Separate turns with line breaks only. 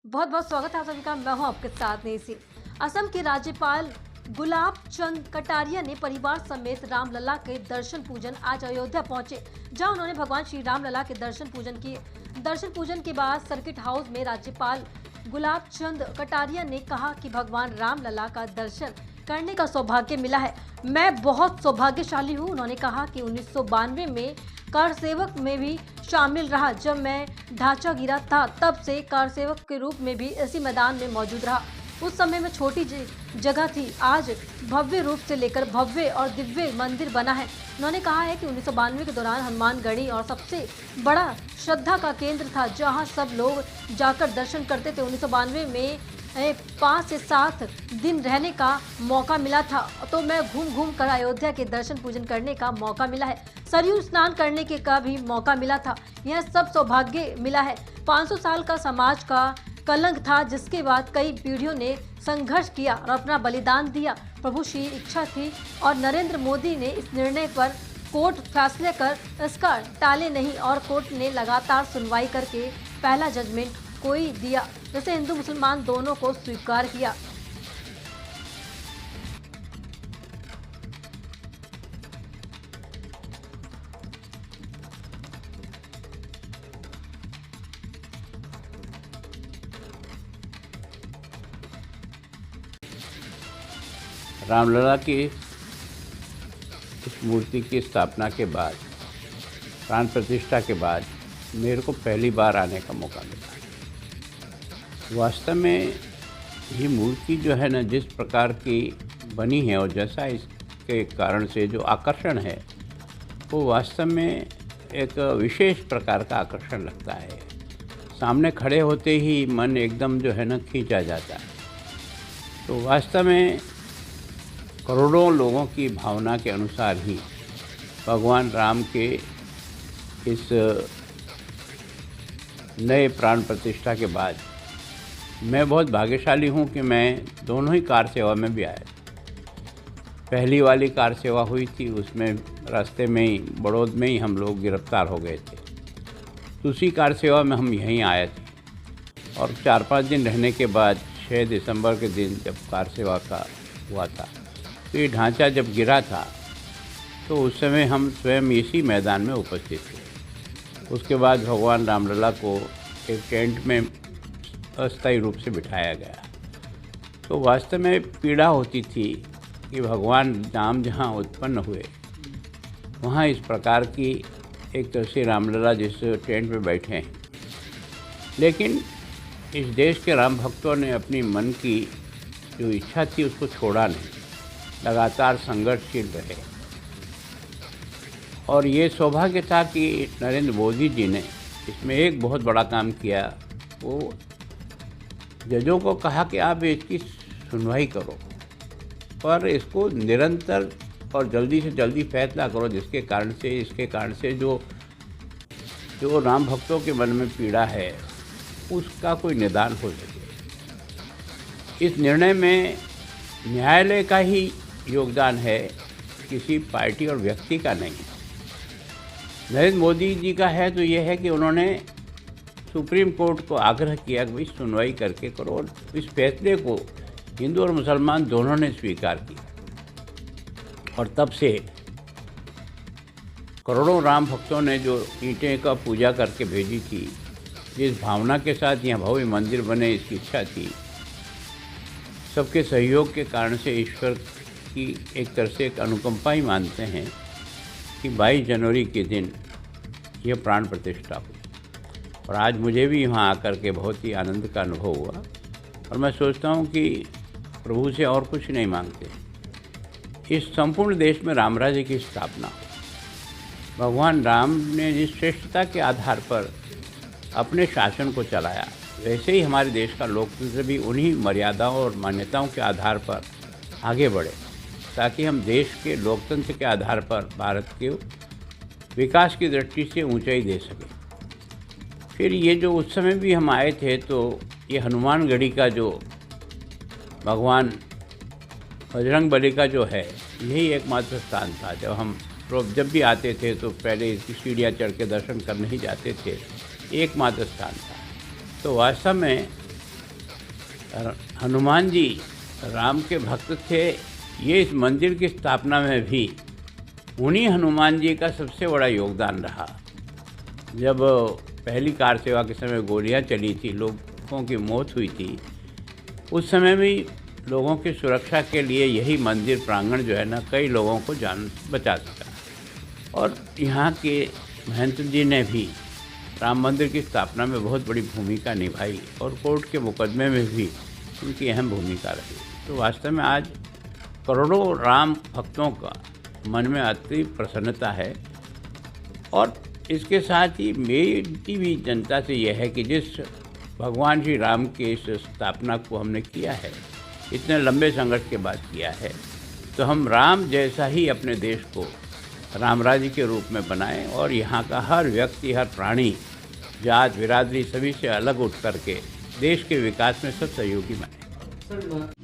बहुत बहुत स्वागत है आप सभी का। मैं हूं आपके साथ नेसी। असम के राज्यपाल गुलाब चंद कटारिया ने परिवार समेत रामलला के दर्शन पूजन आज अयोध्या पहुंचे, जहां उन्होंने भगवान श्री रामलला के दर्शन पूजन किए। दर्शन पूजन के बाद सर्किट हाउस में राज्यपाल गुलाब चंद कटारिया ने कहा कि भगवान रामलला का दर्शन करने का सौभाग्य मिला है। मैं बहुत सौभाग्यशाली हूं। उन्होंने कहा कि 1992 में कार सेवक में भी शामिल रहा। जब मैं ढांचा गिरा था तब से कार सेवक के रूप में भी इसी मैदान में मौजूद रहा। उस समय में छोटी जगह थी, आज भव्य रूप से लेकर भव्य और दिव्य मंदिर बना है। उन्होंने कहा है कि 1992 के दौरान हनुमानगढ़ी और सबसे बड़ा श्रद्धा का केंद्र था, जहां सब लोग जाकर दर्शन करते थे। 1992 में 5 से 7 दिन रहने का मौका मिला था, तो मैं घूम घूम कर अयोध्या के दर्शन पूजन करने का मौका मिला है। सरयू स्नान करने के का भी मौका मिला था। यह सब सौभाग्य मिला है। 500 साल का समाज का कलंक था, जिसके बाद कई पीढ़ियों ने संघर्ष किया और अपना बलिदान दिया। प्रभु श्री इच्छा थी और नरेंद्र मोदी ने इस निर्णय पर कोर्ट फैसले कर इसका टाले नहीं, और कोर्ट ने लगातार सुनवाई करके पहला जजमेंट कोई दिया, जैसे हिंदू मुसलमान दोनों को स्वीकार किया।
रामलला की इस मूर्ति की स्थापना के बाद, प्राण प्रतिष्ठा के बाद मेरे को पहली बार आने का मौका मिला। वास्तव में ये मूर्ति जो है ना, जिस प्रकार की बनी है और जैसा इसके कारण से जो आकर्षण है, वो वास्तव में एक विशेष प्रकार का आकर्षण लगता है। सामने खड़े होते ही मन एकदम जो है ना खींचा जाता है। तो वास्तव में करोड़ों लोगों की भावना के अनुसार ही भगवान राम के इस नए प्राण प्रतिष्ठा के बाद मैं बहुत भाग्यशाली हूँ कि मैं दोनों ही कार सेवा में भी आया। पहली वाली कार सेवा हुई थी, उसमें रास्ते में ही बड़ौद में ही हम लोग गिरफ्तार हो गए थे। दूसरी कार सेवा में हम यहीं आए थे और 4-5 दिन रहने के बाद 6 दिसंबर के दिन जब कार सेवा का हुआ था, तो ये ढांचा जब गिरा था तो उस समय हम स्वयं इसी मैदान में उपस्थित थे। उसके बाद भगवान रामलला को एक टेंट में अस्थायी रूप से बिठाया गया। तो वास्तव में पीड़ा होती थी कि भगवान राम जहाँ उत्पन्न हुए वहाँ इस प्रकार की एक तरह से रामलला जिस टेंट में बैठे हैं, लेकिन इस देश के राम भक्तों ने अपनी मन की जो इच्छा थी उसको छोड़ा नहीं, लगातार संघर्षशील रहे। और ये सौभाग्य था कि नरेंद्र मोदी जी ने इसमें एक बहुत बड़ा काम किया। वो जजों को कहा कि आप इसकी सुनवाई करो, पर इसको निरंतर और जल्दी से जल्दी फैसला करो, जिसके कारण से इसके कारण से जो राम भक्तों के मन में पीड़ा है उसका कोई निदान हो सके। इस निर्णय में न्यायालय का ही योगदान है, किसी पार्टी और व्यक्ति का नहीं। नरेंद्र मोदी जी का है तो ये है कि उन्होंने सुप्रीम कोर्ट को आग्रह किया कि भाई सुनवाई करके करो, और इस फैसले को हिंदू और मुसलमान दोनों ने स्वीकार किया। और तब से करोड़ों राम भक्तों ने जो ईंटें का पूजा करके भेजी थी, जिस भावना के साथ यहाँ भव्य मंदिर बने इसकी इच्छा थी, सबके सहयोग के कारण से ईश्वर की एक तरह से एक अनुकंपा ही मानते हैं कि 22 जनवरी के दिन यह प्राण प्रतिष्ठा हुई। और आज मुझे भी यहाँ आकर के बहुत ही आनंद का अनुभव हुआ, और मैं सोचता हूँ कि प्रभु से और कुछ नहीं मांगते। इस संपूर्ण देश में राम राज्य की स्थापना हो। भगवान राम ने जिस श्रेष्ठता के आधार पर अपने शासन को चलाया, वैसे ही हमारे देश का लोकतंत्र भी उन्हीं मर्यादाओं और मान्यताओं के आधार पर आगे बढ़े, ताकि हम देश के लोकतंत्र के आधार पर भारत के विकास की दृष्टि से ऊंचाई दे सकें। फिर ये जो उस समय भी हम आए थे, तो ये हनुमानगढ़ी का जो भगवान बजरंगबली का जो है, यही एकमात्र स्थान था। जब भी आते थे तो पहले इसकी सीढ़ियाँ चढ़ के दर्शन करने ही जाते थे, एकमात्र स्थान था। तो वास्तव में हनुमान जी राम के भक्त थे। ये इस मंदिर की स्थापना में भी उन्हीं हनुमान जी का सबसे बड़ा योगदान रहा। जब पहली कार सेवा के समय गोलियां चली थी, लोगों की मौत हुई थी, उस समय भी लोगों की सुरक्षा के लिए यही मंदिर प्रांगण जो है ना, कई लोगों को जान बचा सका। और यहाँ के महंत जी ने भी राम मंदिर की स्थापना में बहुत बड़ी भूमिका निभाई और कोर्ट के मुकदमे में भी उनकी अहम भूमिका रही। तो वास्तव में आज करोड़ों राम भक्तों का मन में अति प्रसन्नता है। और इसके साथ ही मेरी भी जनता से यह है कि जिस भगवान श्री राम के इस स्थापना को हमने किया है, इतने लंबे संघर्ष के बाद किया है, तो हम राम जैसा ही अपने देश को राम राज्य के रूप में बनाएं और यहाँ का हर व्यक्ति, हर प्राणी, जात बिरादरी सभी से अलग उठ करके देश के विकास में सब सहयोगी बने।